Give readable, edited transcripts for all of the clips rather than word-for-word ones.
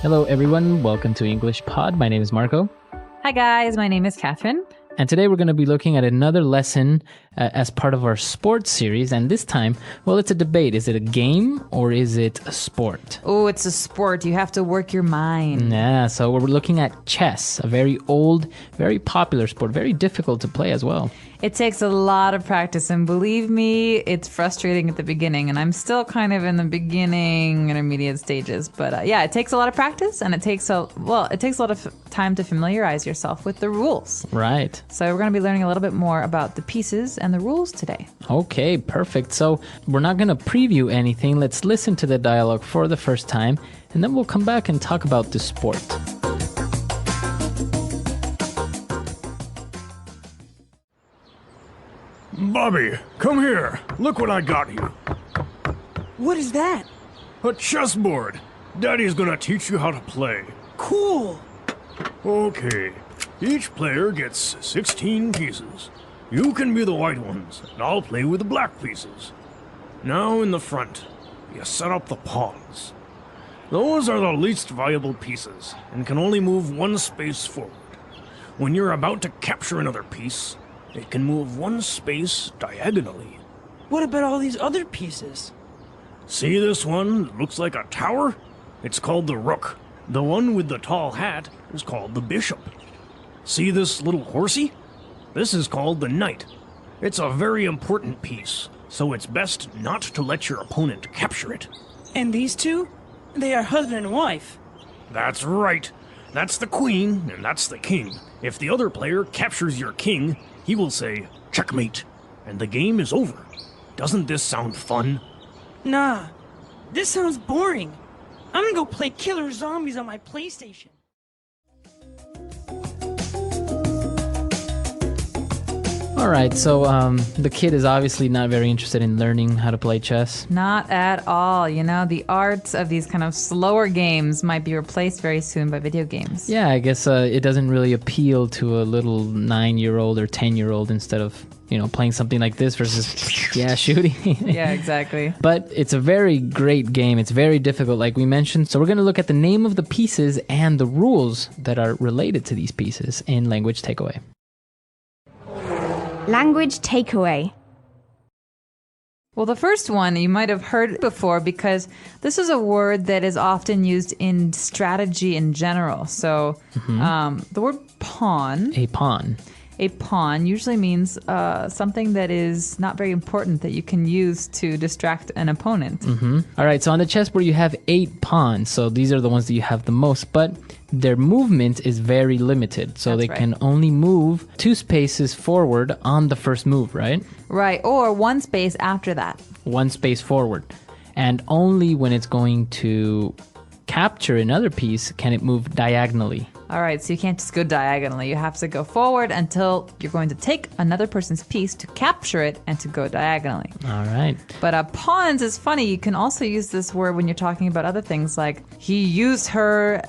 Hello everyone, welcome to English Pod. My name is Marco. Hi guys, my name is Catherine. And today we're going to be looking at another lesson as part of our sports series. And this time, well, it's a debate. Is it a game or is it a sport? Oh, it's a sport. You have to work your mind. Yeah, so we're looking at chess, a very old, very popular sport, very difficult to play as well. It takes a lot of practice, and believe me, it's frustrating at the beginning, and I'm still kind of in the beginning, intermediate stages. But yeah, it takes a lot of practice, and it takes a lot of time to familiarize yourself with the rules. Right. So we're going to be learning a little bit more about the pieces and the rules today. Okay, perfect. So we're not going to preview anything. Let's listen to the dialogue for the first time, and then we'll come back and talk about the sport. Bobby, come here. Look what I got you. What is that? A chessboard. Daddy's gonna teach you how to play. Cool. Okay. Each player gets 16 pieces. You can be the white ones, and I'll play with the black pieces. Now in the front, you set up the pawns. Those are the least valuable pieces, and can only move one space forward. When you're about to capture another piece, it can move one space diagonally. What about all these other pieces? See this one that looks like a tower? It's called the rook. The one with the tall hat is called the bishop. See this little horsey? This is called the knight. It's a very important piece, so it's best not to let your opponent capture it. And these two? They are husband and wife. That's right. That's the queen, and that's the king. If the other player captures your king, he will say, checkmate, and the game is over. Doesn't this sound fun? Nah, this sounds boring. I'm gonna go play Killer Zombies on my PlayStation. All right, so the kid is obviously not very interested in learning how to play chess. Not at all. You know, the art of these kind of slower games might be replaced very soon by video games. Yeah, I guess it doesn't really appeal to a little 9-year-old or 10-year-old instead of, playing something like this versus, shooting. Yeah, exactly. But it's a very great game. It's very difficult, like we mentioned. So we're going to look at the name of the pieces and the rules that are related to these pieces in Language Takeaway. Language takeaway. Well, the first one you might have heard before because this is a word that is often used in strategy in general. So the word pawn. A pawn. A pawn usually means something that is not very important that you can use to distract an opponent. All right, so on the chessboard you have 8 pawns. So these are the ones that you have the most, but their movement is very limited. So That's they right. can only move 2 spaces forward on the first move, right? Right, or one space after that. 1 space forward. And only when it's going to capture another piece can it move diagonally. All right, so you can't just go diagonally. You have to go forward until you're going to take another person's piece to capture it and to go diagonally. All right. But pawns is funny. You can also use this word when you're talking about other things, like he used her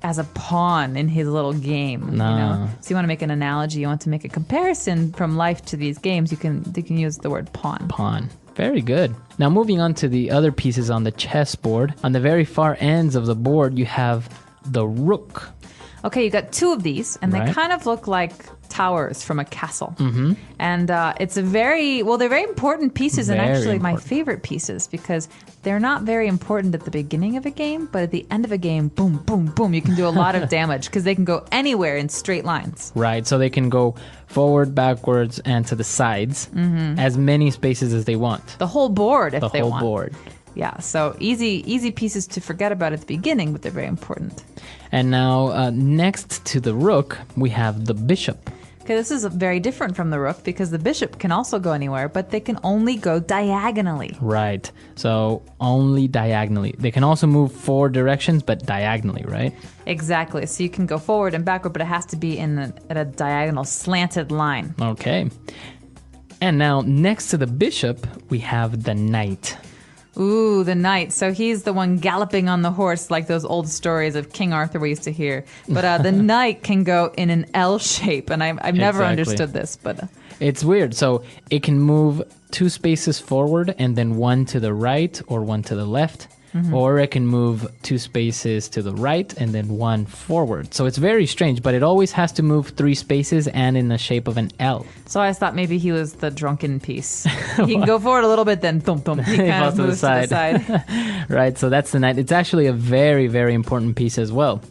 as a pawn in his little game. No. So you want to make an analogy, you want to make a comparison from life to these games, you can use the word pawn. Pawn. Very good. Now moving on to the other pieces on the chessboard. On the very far ends of the board, you have the rook. Okay, you got 2 of these, and Right. they kind of look like towers from a castle. Mm-hmm. And they're very important pieces, and Very actually my important. favorite pieces, because they're not very important at the beginning of a game, but at the end of a game, boom, boom, boom, you can do a lot of damage, because they can go anywhere in straight lines. Right, so they can go forward, backwards, and to the sides, as many spaces as they want. The whole board, if The they whole want. board. Yeah, so easy pieces to forget about at the beginning, but they're very important. And now, next to the rook, we have the bishop. Okay, this is very different from the rook because the bishop can also go anywhere, but they can only go diagonally. Right, so only diagonally. They can also move 4 directions, but diagonally, right? Exactly. So you can go forward and backward, but it has to be at a diagonal, slanted line. Okay. And now, next to the bishop, we have the knight. Ooh, the knight. So he's the one galloping on the horse like those old stories of King Arthur we used to hear. But the knight can go in an L shape, and I've never Exactly. understood this. But It's weird. So it can move 2 spaces forward and then 1 to the right or 1 to the left. or it can move 2 spaces to the right and then 1 forward. So it's very strange, but it always has to move 3 spaces and in the shape of an L. So I thought maybe he was the drunken piece. He can go forward a little bit, then thump thump. He kind of moves to the side. Right, so that's the knight. It's actually a very, very important piece as well.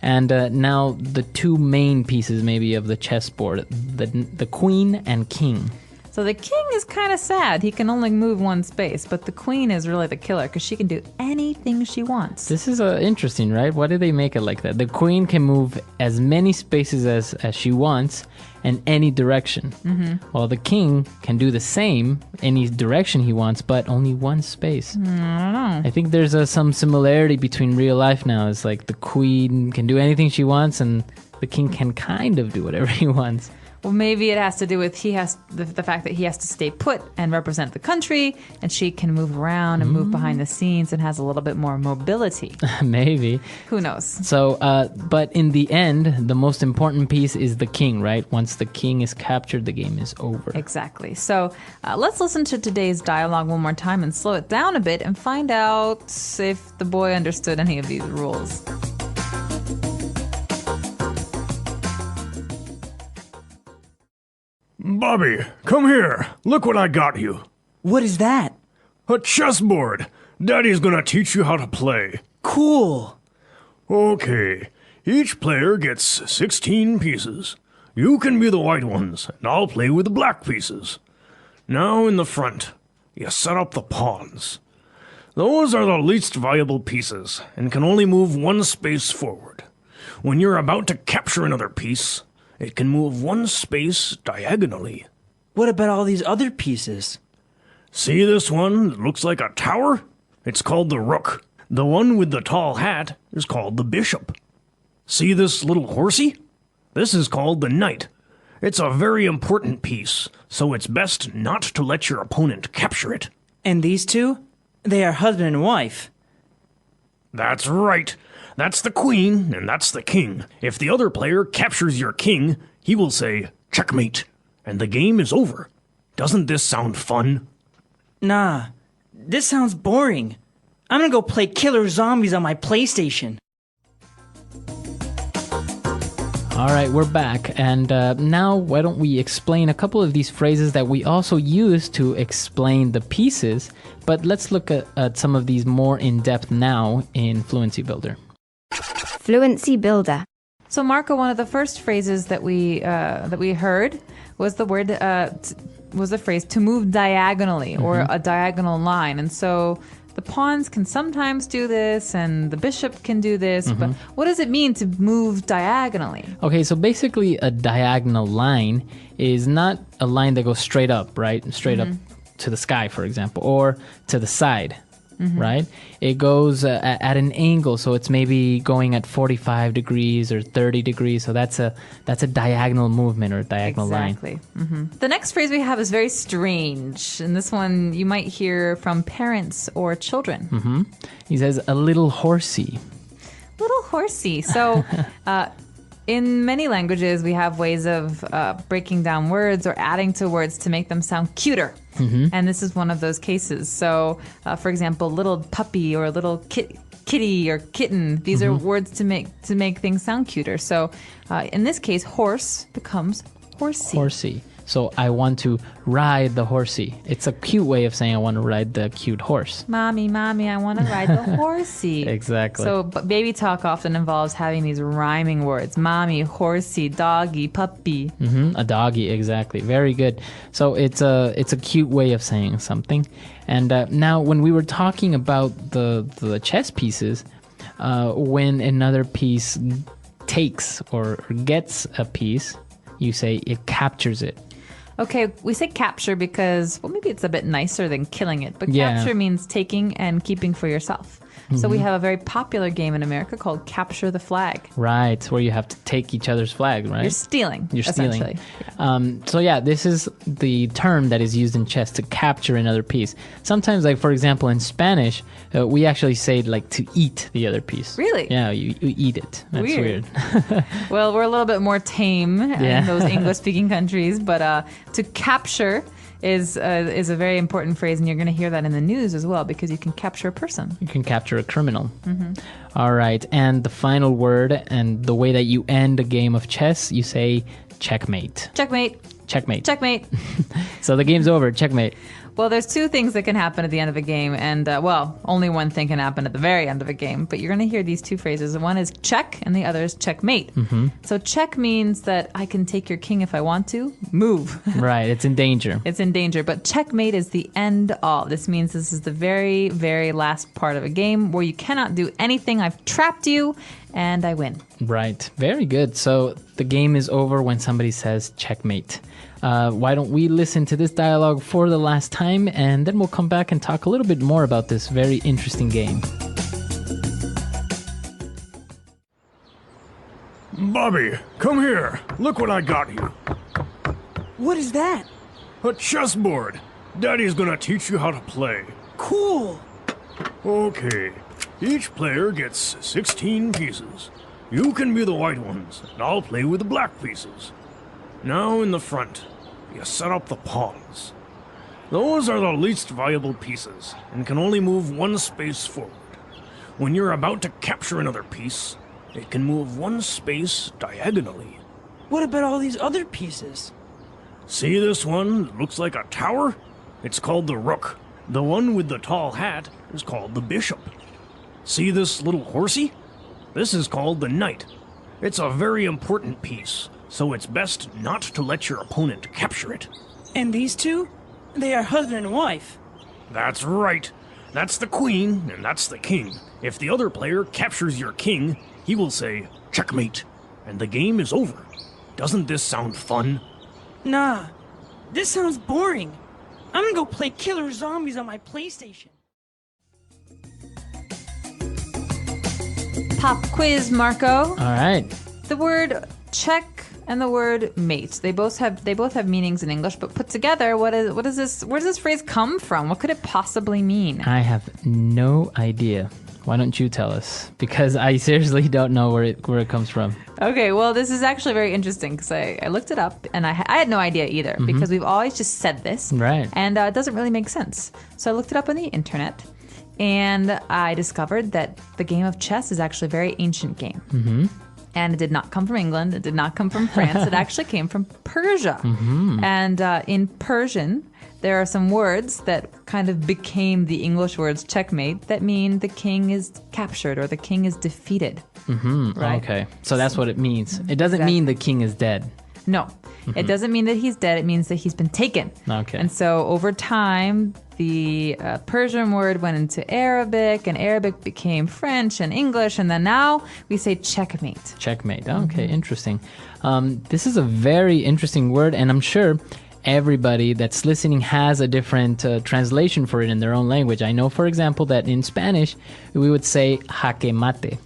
And now the 2 main pieces maybe of the chessboard, the queen and king. So the king is kind of sad. He can only move 1 space, but the queen is really the killer because she can do anything she wants. This is interesting, right? Why did they make it like that? The queen can move as many spaces as she wants in any direction. While the king can do the same, any direction he wants, but only 1 space. I don't know. I think there's some similarity between real life now. It's like the queen can do anything she wants and the king can kind of do whatever he wants. Well, maybe it has to do with the fact that he has to stay put and represent the country, and she can move around and move behind the scenes and has a little bit more mobility. Maybe. Who knows? So, but in the end, the most important piece is the king, right? Once the king is captured, the game is over. Exactly. So let's listen to today's dialogue one more time and slow it down a bit and find out if the boy understood any of these rules. Bobby, come here. Look what I got you. What is that? A chessboard. Daddy's gonna teach you how to play. Cool. Okay. Each player gets 16 pieces. You can be the white ones, and I'll play with the black pieces. Now in the front, you set up the pawns. Those are the least valuable pieces, and can only move 1 space forward. When you're about to capture another piece, it can move 1 space diagonally. What about all these other pieces? See this one that looks like a tower? It's called the rook. The one with the tall hat is called the bishop. See this little horsey? This is called the knight. It's a very important piece, so it's best not to let your opponent capture it. And these 2? They are husband and wife. That's right. That's the queen, and that's the king. If the other player captures your king, he will say, checkmate, and the game is over. Doesn't this sound fun? Nah, this sounds boring. I'm gonna go play killer zombies on my PlayStation. All right, we're back. And now why don't we explain a couple of these phrases that we also use to explain the pieces. But let's look at some of these more in depth now in Fluency Builder. Fluency Builder. So, Marco, one of the first phrases that we heard was the phrase to move diagonally or a diagonal line. And so the pawns can sometimes do this and the bishop can do this, but what does it mean to move diagonally? Okay, so basically a diagonal line is not a line that goes straight up, right? Straight up to the sky, for example, or to the side. Right? It goes at an angle, so it's maybe going at 45 degrees or 30 degrees. So that's a diagonal movement or a diagonal line. Exactly. The next phrase we have is very strange, and this one you might hear from parents or children. He says a little horsey. Little horsey. So in many languages, we have ways of breaking down words or adding to words to make them sound cuter. And this is one of those cases. So, for example, little puppy or little kitty or kitten. These are words to make things sound cuter. So, in this case, horse becomes horsey. Horsey. So I want to ride the horsey. It's a cute way of saying I want to ride the cute horse. Mommy, I want to ride the horsey. Exactly. So baby talk often involves having these rhyming words. Mommy, horsey, doggy, puppy. A doggy, exactly. Very good. So it's a cute way of saying something. And now when we were talking about the chess pieces, when another piece takes or gets a piece, you say it captures it. Okay, we say capture because, well, maybe it's a bit nicer than killing it, but Yeah. capture means taking and keeping for yourself. So we have a very popular game in America called Capture the Flag. Right, where you have to take each other's flag, right? You're stealing, You're stealing. essentially. So yeah, this is the term that is used in chess, to capture another piece. Sometimes, like for example, in Spanish, we actually say like to eat the other piece. Really? Yeah, you eat it. That's weird. Well, we're a little bit more tame Yeah. in those English-speaking countries, but to capture is a very important phrase, and you're going to hear that in the news as well, because you can capture a person. You can capture a criminal. All right. And the final word and the way that you end a game of chess, you say checkmate. Checkmate. Checkmate. Checkmate. So the game's over. Checkmate. Well, there's two things that can happen at the end of a game, and only one thing can happen at the very end of a game. But you're going to hear these two phrases. One is check, and the other is checkmate. So check means that I can take your king if I want to. Move. Right. It's in danger. It's in danger. But checkmate is the end all. This means this is the very, very last part of a game where you cannot do anything. I've trapped you, and I win. Right. Very good. So the game is over when somebody says checkmate. Why don't we listen to this dialogue for the last time, and then we'll come back and talk a little bit more about this very interesting game. Bobby, come here. Look what I got you. What is that? A chessboard. Daddy's gonna teach you how to play. Cool. Okay. Each player gets 16 pieces. You can be the white ones, and I'll play with the black pieces. Now in the front, you set up the pawns. Those are the least valuable pieces, and can only move one space forward. When you're about to capture another piece, it can move one space diagonally. What about all these other pieces? See this one that looks like a tower? It's called the rook. The one with the tall hat is called the bishop. See this little horsey? This is called the knight. It's a very important piece, so it's best not to let your opponent capture it. And these two? They are husband and wife. That's right. That's the queen, and that's the king. If the other player captures your king, he will say, checkmate, and the game is over. Doesn't this sound fun? Nah, this sounds boring. I'm gonna go play killer zombies on my PlayStation. Pop quiz, Marco. All right. The word check and the word mate. They both have meanings in English, but put together, what is this? Where does this phrase come from? What could it possibly mean? I have no idea. Why don't you tell us? Because I seriously don't know where it comes from. Okay, well, this is actually very interesting because I looked it up and I had no idea either because we've always just said this. Right. And it doesn't really make sense. So I looked it up on the internet and I discovered that the game of chess is actually a very ancient game. And it did not come from England. It did not come from France. It actually came from Persia. And in Persian, there are some words that kind of became the English words checkmate that mean the king is captured or the king is defeated. Right? Okay. So that's what it means. It doesn't mean the king is dead. No, it doesn't mean that he's dead. It means that he's been taken. Okay. And so over time, the Persian word went into Arabic, and Arabic became French and English, and then now we say checkmate. Checkmate. Okay, interesting. This is a very interesting word, and I'm sure everybody that's listening has a different translation for it in their own language. I know, for example, that in Spanish, we would say jaque mate.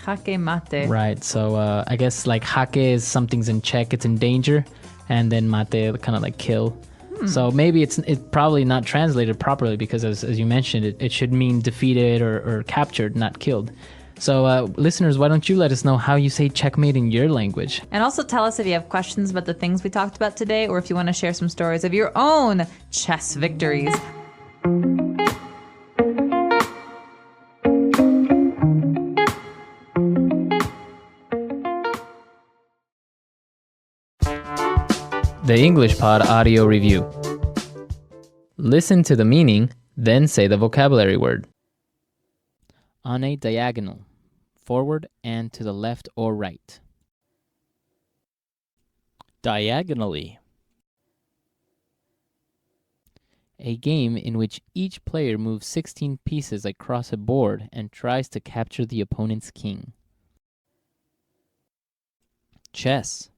Jaque mate. Right. So I guess like jaque is something's in check, it's in danger, and then mate kind of like kill. So maybe it's probably not translated properly because as you mentioned, it should mean defeated or captured, not killed. So listeners, why don't you let us know how you say checkmate in your language? And also tell us if you have questions about the things we talked about today, or if you want to share some stories of your own chess victories. The English Pod Audio Review. Listen to the meaning, then say the vocabulary word. On a diagonal, forward and to the left or right. Diagonally. A game in which each player moves 16 pieces across a board and tries to capture the opponent's king. Chess.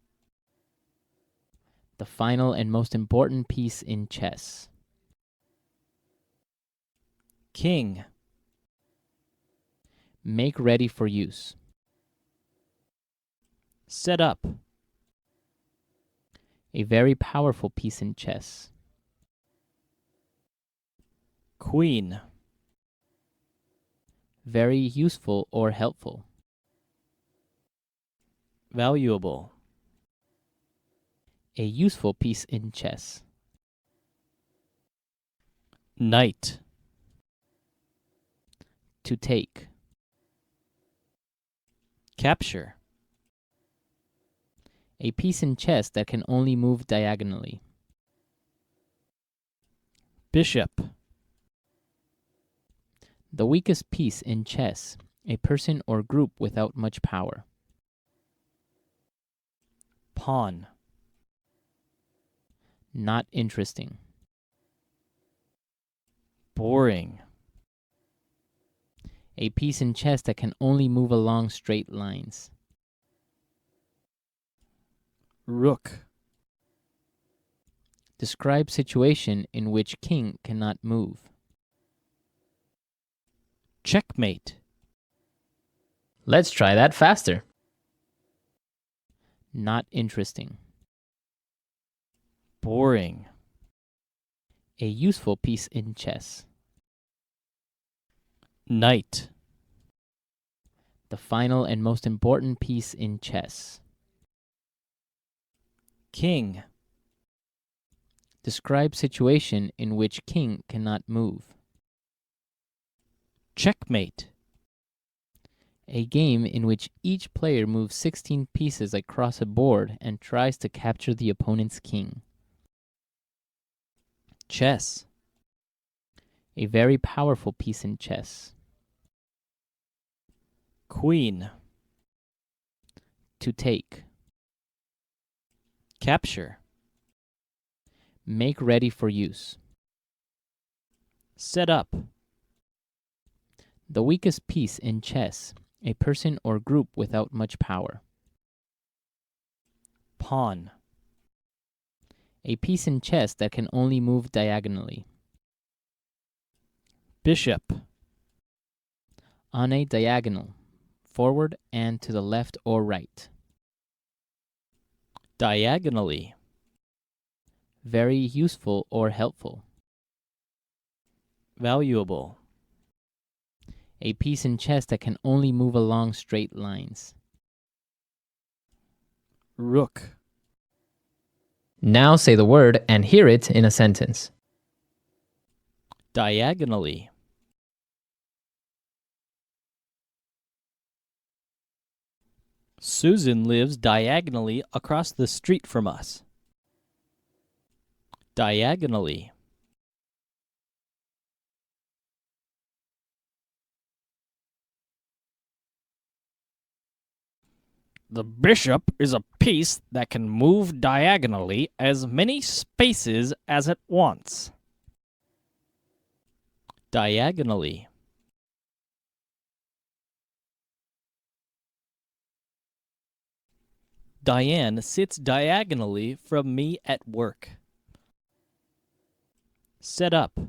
The final and most important piece in chess. King. Make ready for use. Set up. A very powerful piece in chess. Queen. Very useful or helpful. Valuable. A useful piece in chess. Knight. To take. Capture. A piece in chess that can only move diagonally. Bishop. The weakest piece in chess, a person or group without much power. Pawn. Not interesting. Boring. A piece in chess that can only move along straight lines. Rook. Describe situation in which king cannot move. Checkmate. Let's try that faster. Not interesting. Boring. A useful piece in chess. Knight. The final and most important piece in chess. King. Describe situation in which king cannot move. Checkmate. A game in which each player moves 16 pieces across a board and tries to capture the opponent's king. Chess. A very powerful piece in chess. Queen. To take. Capture. Make ready for use. Set up. The weakest piece in chess, a person or group without much power. Pawn. A piece in chess that can only move diagonally. Bishop. On a diagonal, forward and to the left or right. Diagonally. Very useful or helpful. Valuable. A piece in chess that can only move along straight lines. Rook. Now say the word and hear it in a sentence. Diagonally. Susan lives diagonally across the street from us. Diagonally. The bishop is a piece that can move diagonally as many spaces as it wants. Diagonally. Diane sits diagonally from me at work. Set up.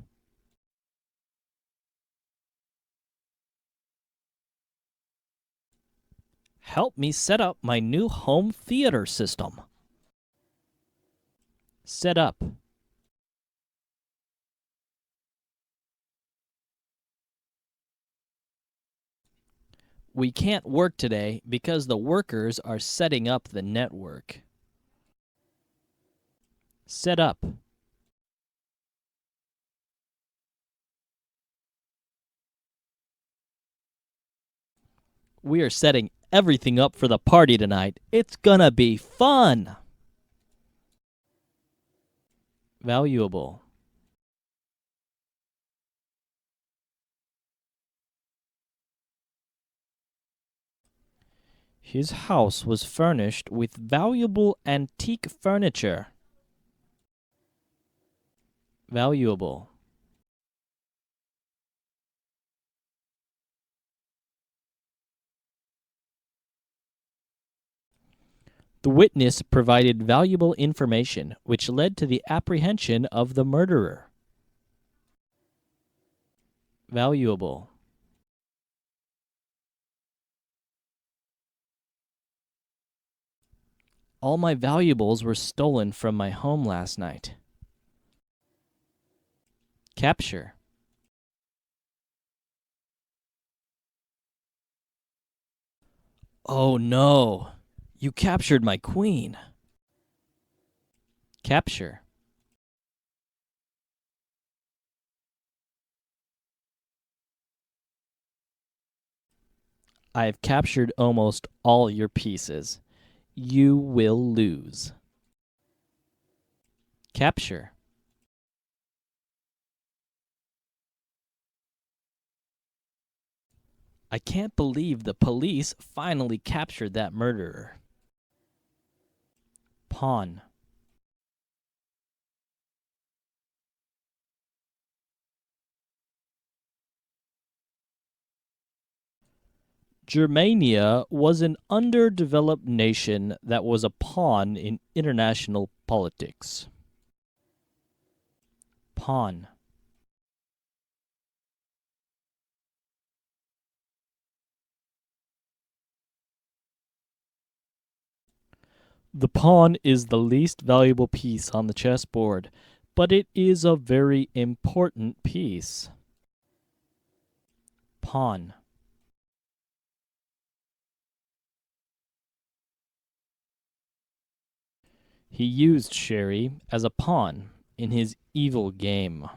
Help me set up my new home theater system. Set up. We can't work today because the workers are setting up the network. Set up. We are setting everything up for the party tonight. It's gonna be fun. Valuable. His house was furnished with valuable antique furniture. Valuable. The witness provided valuable information, which led to the apprehension of the murderer. Valuable. All my valuables were stolen from my home last night. Capture. Oh no! You captured my queen. Capture. I have captured almost all your pieces. You will lose. Capture. I can't believe the police finally captured that murderer. Pawn. Germania was an underdeveloped nation that was a pawn in international politics. Pawn. The pawn is the least valuable piece on the chessboard, but it is a very important piece. Pawn. He used Sherry as a pawn in his evil game.